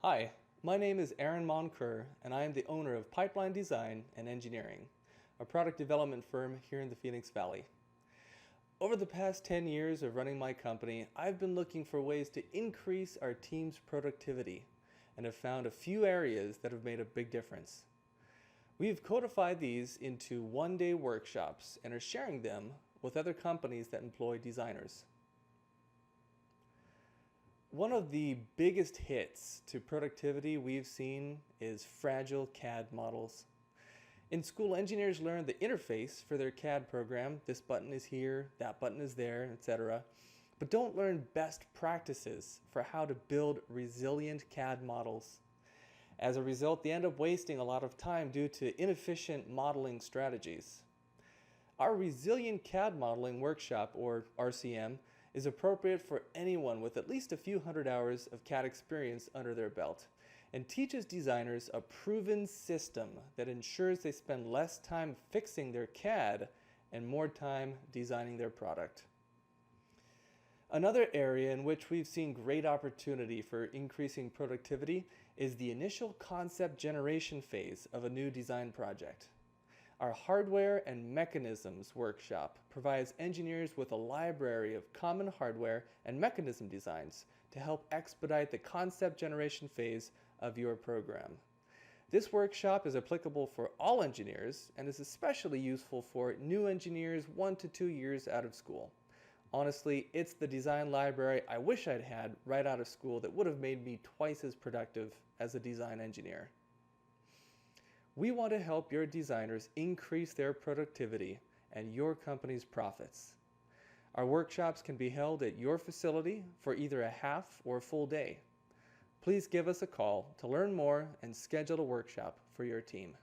Hi, my name is Aaron Monker, and I am the owner of Pipeline Design and Engineering, a product development firm here in the Phoenix Valley. Over the past 10 years of running my company, I've been looking for ways to increase our team's productivity and have found a few areas that have made a big difference. We've codified these into one-day workshops and are sharing them with other companies that employ designers. One of the biggest hits to productivity we've seen is fragile CAD models. In school, engineers learn the interface for their CAD program. This button is here, that button is there, etc. But don't learn best practices for how to build resilient CAD models. As a result, they end up wasting a lot of time due to inefficient modeling strategies. Our Resilient CAD Modeling Workshop, or RCM, is appropriate for anyone with at least a few hundred hours of CAD experience under their belt and teaches designers a proven system that ensures they spend less time fixing their CAD and more time designing their product. Another area in which we've seen great opportunity for increasing productivity is the initial concept generation phase of a new design project. Our Hardware and Mechanisms workshop provides engineers with a library of common hardware and mechanism designs to help expedite the concept generation phase of your program. This workshop is applicable for all engineers and is especially useful for new engineers 1 to 2 years out of school. Honestly, it's the design library I wish I'd had right out of school that would have made me twice as productive as a design engineer. We want to help your designers increase their productivity and your company's profits. Our workshops can be held at your facility for either a half or a full day. Please give us a call to learn more and schedule a workshop for your team.